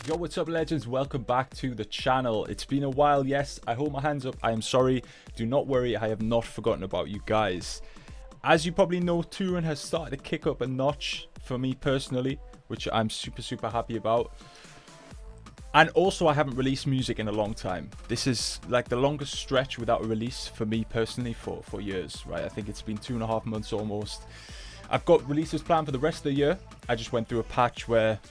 Yo, what's up, legends? Welcome back to the channel. It's been a while. Yes, I hold my hands up. I am sorry. Do not worry. I have not forgotten about you guys. As you probably know, touring has started to kick up a notch for me personally, which I'm super happy about. And also, I haven't released music in a long time. This is like the longest stretch without a release for me personally for years, right? I think it's been 2.5 months almost. I've got releases planned for the rest of the year. I just went through a patch where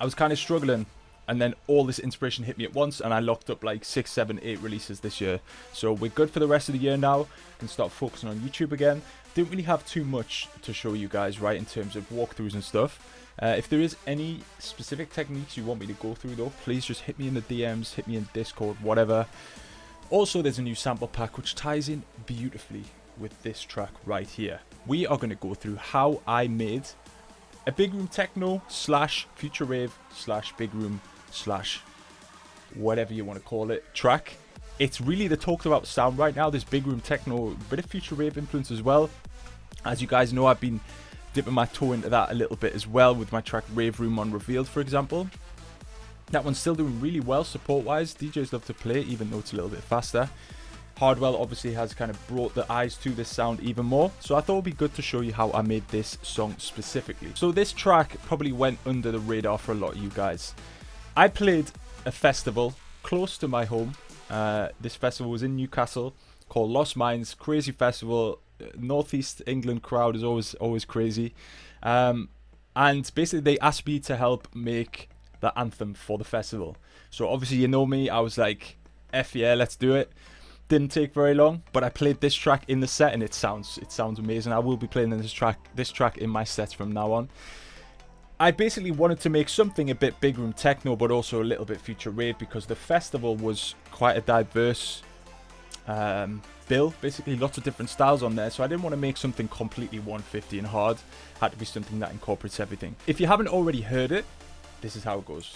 I was kind of struggling, and then all this inspiration hit me at once, and I locked up like 6, 7, 8 releases this year. So we're good for the rest of the year now. Can start focusing on YouTube again. Didn't really have too much to show you guys, right, in terms of walkthroughs and stuff. If there is any specific techniques you want me to go through though, please just hit me in the DMs, hit me in Discord, whatever. Also, there's a new sample pack which ties in beautifully with this track right here. We are going to go through how I made a big room techno slash future rave slash big room slash whatever you want to call it track. It's really the talked about sound right now, this big room techno, a bit of future rave influence as well. As you guys know, I've been dipping my toe into that a little bit as well with my track Rave Room on Revealed, for example. That one's still doing really well support wise. DJs love to play it, even though it's a little bit faster. Hardwell obviously has kind of brought the eyes to this sound even more, so I thought it would be good to show you how I made this song specifically. So this track probably went under the radar for a lot of you guys. I played a festival close to my home. This festival was in Newcastle called Lost Minds. Crazy festival. Northeast England crowd is always crazy. And basically they asked me to help make the anthem for the festival. So obviously, you know me, I was like, F yeah, let's do it. Didn't take very long, but I played this track in the set and it sounds amazing. I will be playing this track in my sets from now on. I basically wanted to make something a bit big room techno, but also a little bit future rave, because the festival was quite a diverse bill, basically lots of different styles on there. So I didn't want to make something completely 150 and hard. Had to be something that incorporates everything. If you haven't already heard it, this is how it goes.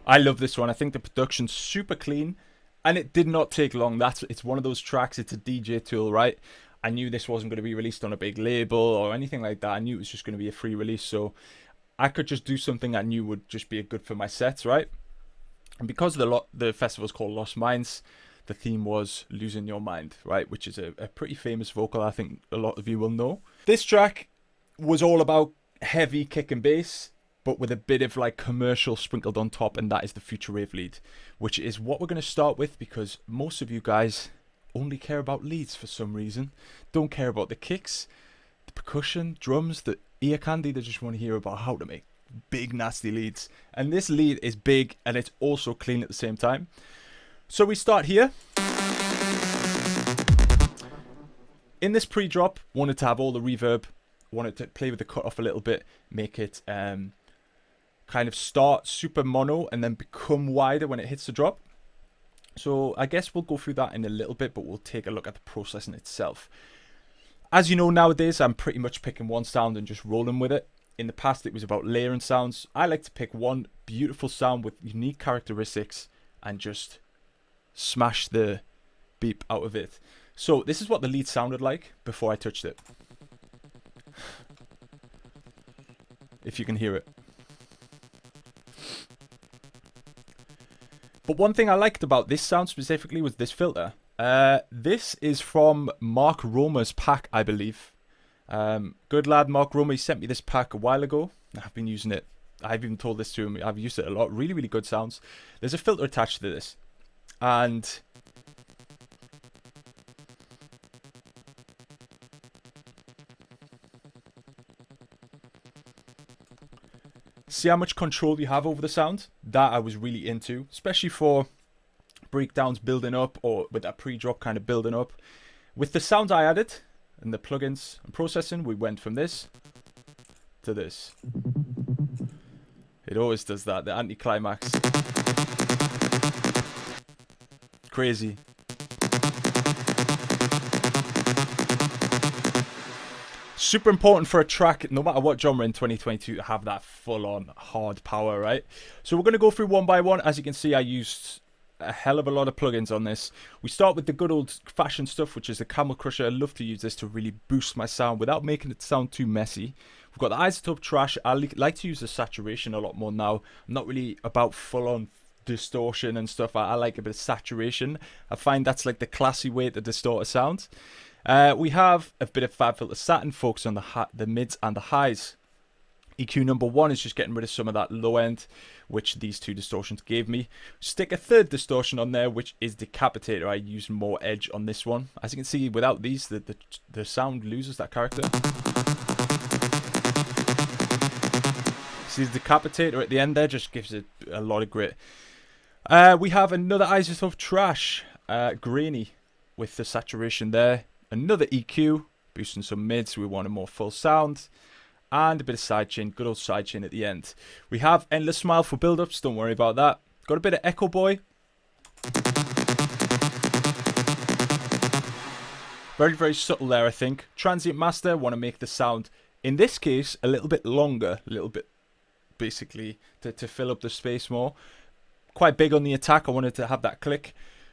I love this one. I think the production's super clean, and it did not take long. It's one of those tracks, it's a DJ tool, right? I knew this wasn't going to be released on a big label or anything like that. I knew it was just going to be a free release, so I could just do something I knew would just be good for my sets, right? And because the festival's called Lost Minds, the theme was losing your mind, right? Which is a pretty famous vocal, I think a lot of you will know. This track was all about heavy kick and bass, but with a bit of like commercial sprinkled on top, and that is the future rave lead, which is what we're going to start with, because most of you guys only care about leads for some reason. Don't care about the kicks, the percussion, drums, the ear candy. They just want to hear about how to make big nasty leads, and this lead is big and it's also clean at the same time. So we start here. In this pre-drop, wanted to have all the reverb, wanted to play with the cutoff a little bit, make it kind of start super mono and then become wider when it hits the drop. So I guess we'll go through that in a little bit, but we'll take a look at the process in itself. As you know, nowadays I'm pretty much picking one sound and just rolling with it. In the past it was about layering sounds. I like to pick one beautiful sound with unique characteristics and just smash the beep out of it. So this is what the lead sounded like before I touched it. If you can hear it. But one thing I liked about this sound specifically was this filter. This is from Mark Romer's pack, I believe. Good lad, Mark Romer. He sent me this pack a while ago. I've been using it. I've even told this to him. I've used it a lot. Really good sounds. There's a filter attached to this. And see how much control you have over the sound? That I was really into, especially for breakdowns building up, or with that pre-drop kind of building up. With the sounds I added and the plugins and processing, we went from this to this. It always does that, the anti-climax. Crazy. Super important for a track, no matter what genre in 2022, to have that full-on hard power, right? So we're going to go through one by one. As you can see, I used a hell of a lot of plugins on this. We start with the good old fashioned stuff, which is the Camel Crusher. I love to use this to really boost my sound without making it sound too messy. We've got the Isotope Trash. I like to use the saturation a lot more now. I'm not really about full on distortion and stuff. I like a bit of saturation. I find that's like the classy way to distort a sound. We have a bit of FabFilter Satin, focus on the mids and the highs. EQ number 1 is just getting rid of some of that low end, which these two distortions gave me. Stick a third distortion on there, which is Decapitator. I use more edge on this one. As you can see, without these, the sound loses that character. See the Decapitator at the end there just gives it a lot of grit. We have another Isotope Trash, grainy with the saturation there. Another EQ, boosting some mids. We want a more full sound. And a bit of sidechain, good old sidechain at the end. We have Endless Smile for build-ups, don't worry about that. Got a bit of Echo Boy. Very, very subtle there, I think. Transient Master, want to make the sound, in this case, a little bit longer. A little bit, basically, to fill up the space more. Quite big on the attack, I wanted to have that click.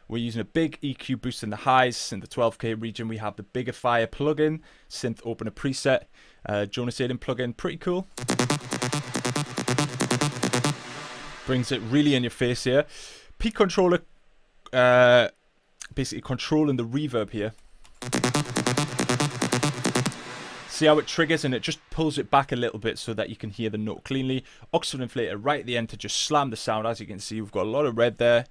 We're using a big EQ boost in the highs. In the 12K region, we have the Bigger Fire plugin, Synth Opener preset, Jonas Aiden plugin, pretty cool. Brings it really in your face here. Peak controller, basically controlling the reverb here. See how it triggers and it just pulls it back a little bit so that you can hear the note cleanly. Oxford Inflator right at the end to just slam the sound. As you can see, we've got a lot of red there.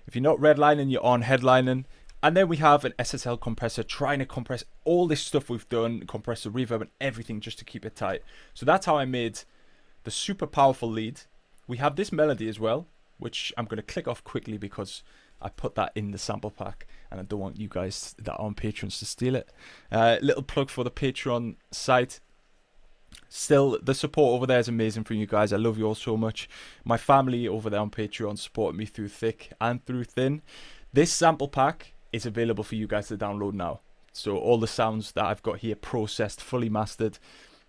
If you're not redlining, you're on headlining. And then we have an SSL compressor trying to compress all this stuff we've done, compress the reverb and everything just to keep it tight. So that's how I made the super powerful lead. We have this melody as well, which I'm going to click off quickly because I put that in the sample pack and I don't want you guys that are on Patreons to steal it. Little plug for the Patreon site. Still, the support over there is amazing from you guys. I love you all so much. My family over there on Patreon supported me through thick and through thin. This sample pack is available for you guys to download now. So all the sounds that I've got here processed, fully mastered,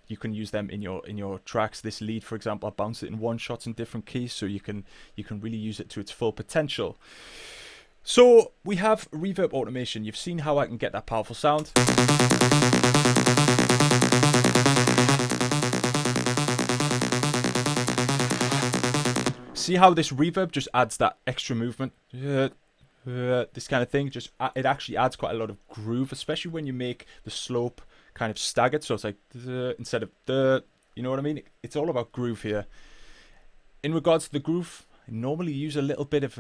you can use them in your tracks. This lead, for example, I bounced it in one shots in different keys, so you can really use it to its full potential. So we have reverb automation. You've seen how I can get that powerful sound. See how this reverb just adds that extra movement? This kind of thing, just it actually adds quite a lot of groove, especially when you make the slope kind of staggered. So it's like instead of you know what I mean? It's all about groove here. In regards to the groove, I normally use a little bit of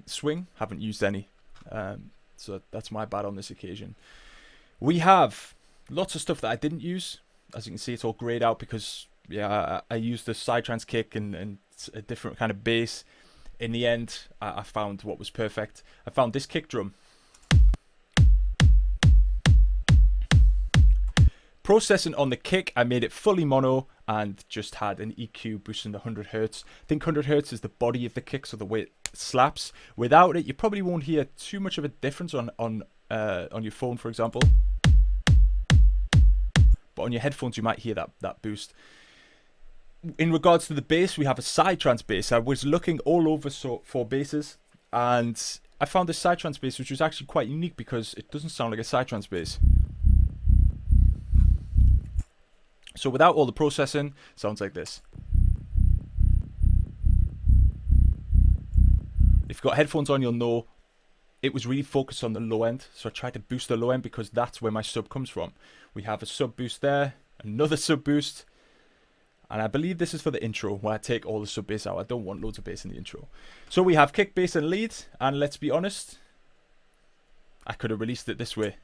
swing. Haven't used any, so that's my bad on this occasion. We have lots of stuff that I didn't use. As you can see, it's all grayed out because yeah, I used the Psytrance kick and a different kind of bass. In the end, I found what was perfect. I found this kick drum. Processing on the kick, I made it fully mono and just had an EQ boosting the 100 Hz. I think 100 Hz is the body of the kick, so the way it slaps. Without it, you probably won't hear too much of a difference on your phone, for example. But on your headphones, you might hear that boost. In regards to the bass, we have a Psytrance bass. I was looking all over for basses, and I found this Psytrance bass, which was actually quite unique because it doesn't sound like a Psytrance bass. So without all the processing, it sounds like this. If you've got headphones on, you'll know it was really focused on the low end. So I tried to boost the low end because that's where my sub comes from. We have a sub boost there, another sub boost. And I believe this is for the intro, where I take all the sub bass out. I don't want loads of bass in the intro. So we have kick, bass, and lead. And let's be honest, I could have released it this way.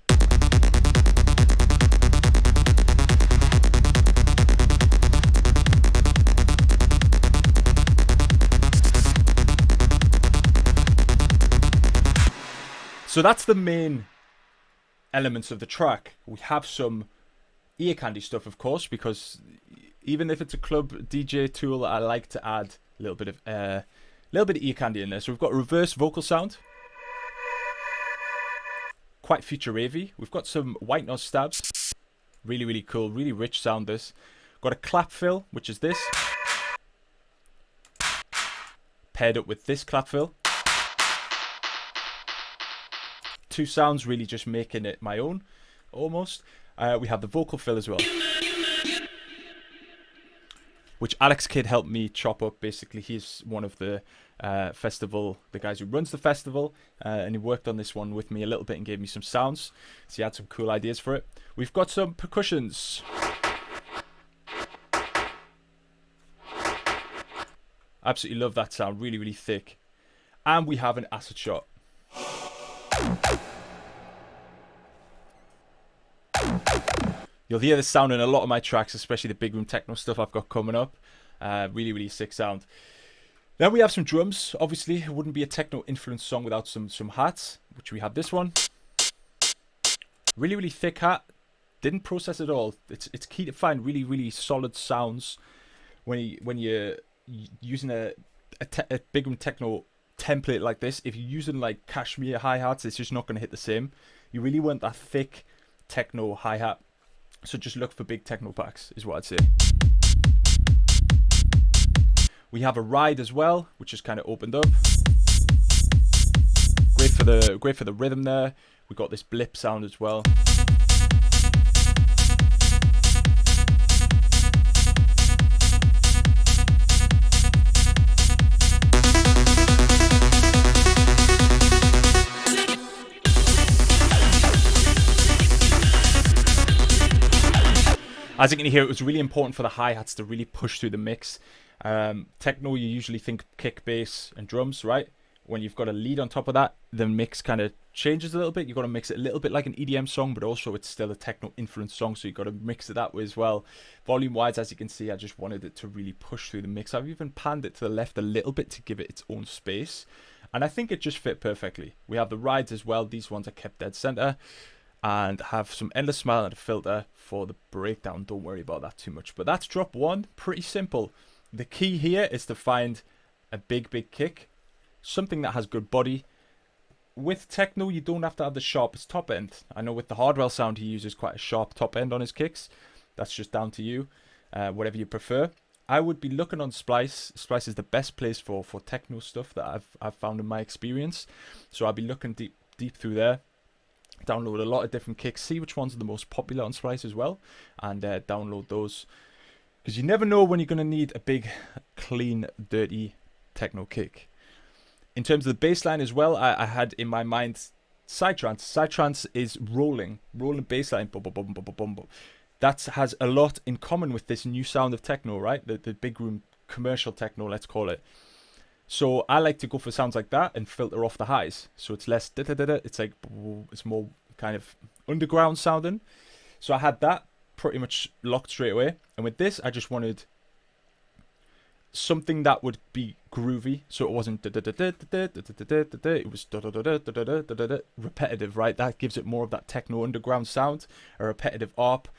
So that's the main elements of the track. We have some ear candy stuff, of course, because even if it's a club DJ tool, I like to add a little bit of ear candy in there. So we've got a reverse vocal sound, quite future ravey. We've got some white noise stabs, really, really cool, really rich sound. This got a clap fill, which is this, paired up with this clap fill. two sounds, really just making it my own, almost. We have the vocal fill as well, which Alex Kidd helped me chop up. Basically, he's one of the the guys who runs the festival, and he worked on this one with me a little bit and gave me some sounds. So he had some cool ideas for it. We've got some percussions. Absolutely love that sound, really, really thick. And we have an acid shot. You'll hear this sound in a lot of my tracks, especially the big room techno stuff I've got coming up. Really, really sick sound. Then we have some drums. Obviously, it wouldn't be a techno influenced song without some hats, which we have this one. Really, really thick hat. Didn't process it all. It's key to find really, really solid sounds when you're using a big room techno template like this. If you're using like cashmere hi-hats, it's just not going to hit the same. You really want that thick techno hi-hat. So just look for big techno packs is what I'd say. We have a ride as well, which is kind of opened up. Great for the rhythm there. We got this blip sound as well. As you can hear, it was really important for the hi-hats to really push through the mix. Techno, you usually think kick, bass, and drums, right? When you've got a lead on top of that, the mix kind of changes a little bit. You've got to mix it a little bit like an EDM song, but also it's still a techno-influenced song, so you've got to mix it that way as well. Volume-wise, as you can see, I just wanted it to really push through the mix. I've even panned it to the left a little bit to give it its own space, and I think it just fit perfectly. We have the rides as well. These ones are kept dead center, and have some endless smile and a filter for the breakdown. Don't worry about that too much. But that's drop one. Pretty simple. The key here is to find a big kick, something that has good body. With techno, you don't have to have the sharpest top end. I know with the Hardwell sound, he uses quite a sharp top end on his kicks. That's just down to you, whatever you prefer. I would be looking on Splice. Splice is the best place for techno stuff that I've found in my experience. So I'll be looking deep through there. Download a lot of different kicks, see which ones are the most popular on Splice as well, and download those, because you never know when you're going to need a big, clean, dirty techno kick. In terms of the bass line as well, I had in my mind Psytrance. Psytrance is rolling bass line. Boom, boom, boom, boom, boom, boom. That has a lot in common with this new sound of techno, right? The big room commercial techno, let's call it. So I like to go for sounds like that and filter off the highs. So it's less da-da-da-da. It's like, it's more kind of underground sounding. So I had that pretty much locked straight away. And with this, I just wanted something that would be groovy. So it wasn't da-da-da-da-da-da-da-da-da-da. It was da-da-da-da-da-da-da-da-da. Repetitive, right? That gives it more of that techno underground sound, a repetitive ARP.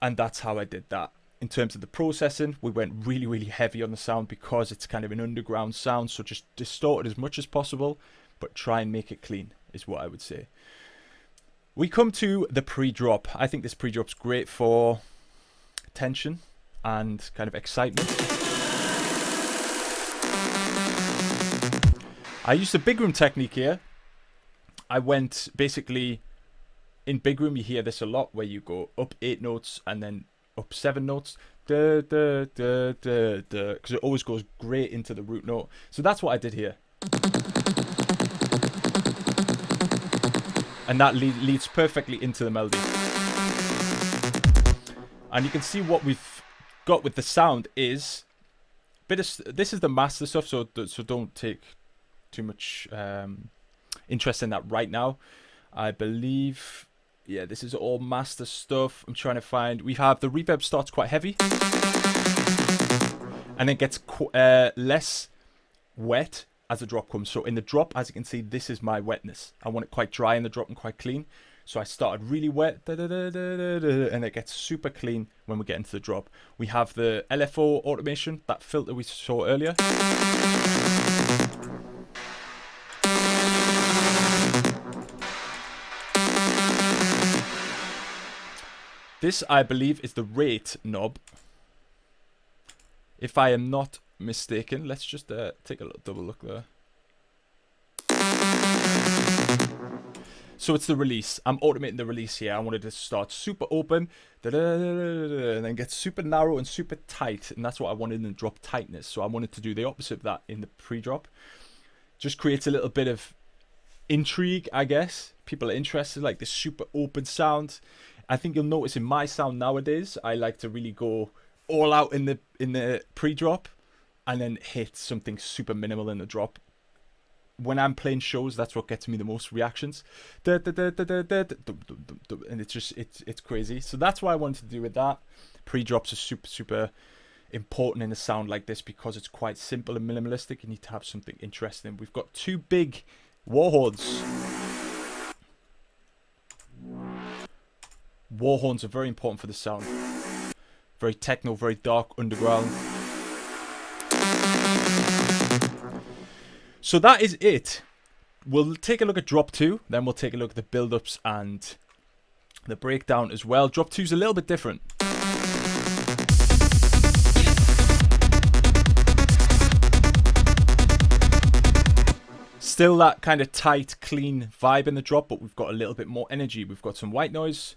And that's how I did that. In terms of the processing, we went really, really heavy on the sound because it's kind of an underground sound. So just distort it as much as possible, but try and make it clean is what I would say. We come to the pre-drop. I think this pre-drop's great for tension and kind of excitement. I used the big room technique here. I went basically, in big room you hear this a lot where you go up 8 notes and then up 7 notes, da, da, da, da, da, because it always goes great into the root note. So that's what I did here. And that leads perfectly into the melody. And you can see what we've got with the sound is this is the master stuff, so don't take too much interest in that right now. I believe, yeah, this is all master stuff. I'm trying to find. We have the reverb starts quite heavy, and then gets less wet as the drop comes. So in the drop, as you can see, this is my wetness. I want it quite dry in the drop and quite clean. So I started really wet, and it gets super clean when we get into the drop. We have the LFO automation, that filter we saw earlier. This, I believe, is the rate knob. If I am not mistaken, let's just take a double look there. So it's the release. I'm automating the release here. I wanted to start super open, and then get super narrow and super tight. And that's what I wanted in the drop tightness. So I wanted to do the opposite of that in the pre-drop. Just creates a little bit of intrigue, I guess. People are interested, like this super open sound. I think you'll notice in my sound nowadays, I like to really go all out in the pre-drop and then hit something super minimal in the drop. When I'm playing shows, that's what gets me the most reactions. And it's crazy. So that's what I wanted to do with that. Pre-drops are super important in a sound like this because it's quite simple and minimalistic. You need to have something interesting. We've got two big warhorns. Warhorns are very important for the sound. Very techno, very dark, underground. So that is it. We'll take a look at drop 2, then we'll take a look at the build-ups and the breakdown as well. Drop 2 is a little bit different. Still that kind of tight, clean vibe in the drop, but we've got a little bit more energy. We've got some white noise.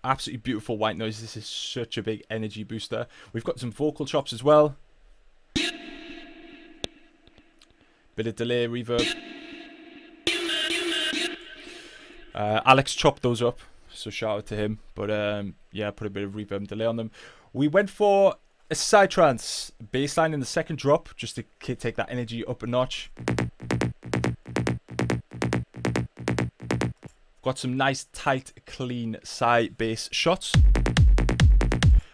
Absolutely beautiful white noise. This is such a big energy booster. We've got some vocal chops as well. Bit of delay, reverb. Alex chopped those up, so shout out to him. But yeah, put a bit of reverb and delay on them. We went for a psytrance bass line in the second drop, just to take that energy up a notch. Got some nice, tight, clean side bass shots.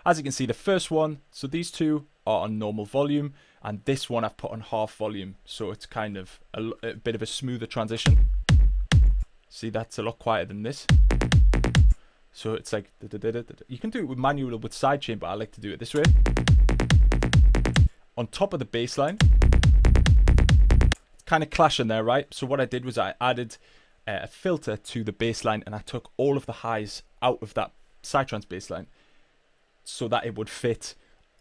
As you can see, the first one, so these two are on normal volume, and this one I've put on half volume, so it's kind of a bit of a smoother transition. See, that's a lot quieter than this. So it's like, you can do it with manual or with sidechain, but I like to do it this way. On top of the bass line, kind of clashing there, right? So what I did was I added a filter to the bass line, and I took all of the highs out of that psytrance bass line so that it would fit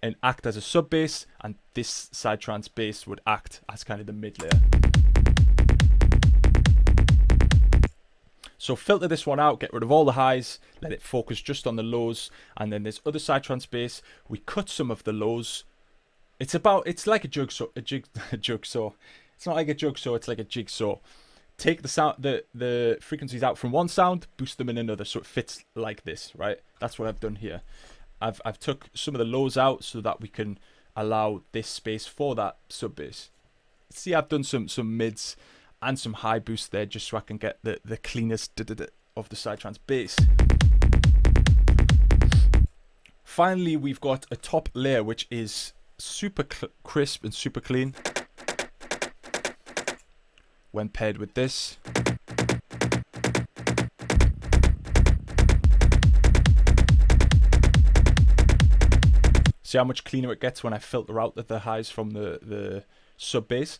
and act as a sub bass, and this psytrance bass would act as kind of the mid layer. So filter this one out, get rid of all the highs, let it focus just on the lows, and then this other psytrance bass, we cut some of the lows. It's like a jigsaw. It's not like a jigsaw, it's like a jigsaw. Take the sound, the frequencies out from one sound, boost them in another, so it fits like this, right? That's what I've done here. I've took some of the lows out so that we can allow this space for that sub bass. See, I've done some mids and some high boost there, just so I can get the cleanest of the psytrance bass. Finally, we've got a top layer which is super crisp and super clean. When paired with this, see how much cleaner it gets when I filter out the highs from the sub bass.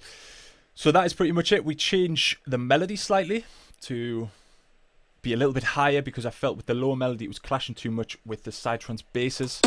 So that is pretty much it. We change the melody slightly to be a little bit higher because I felt with the lower melody it was clashing too much with the psytrance basses.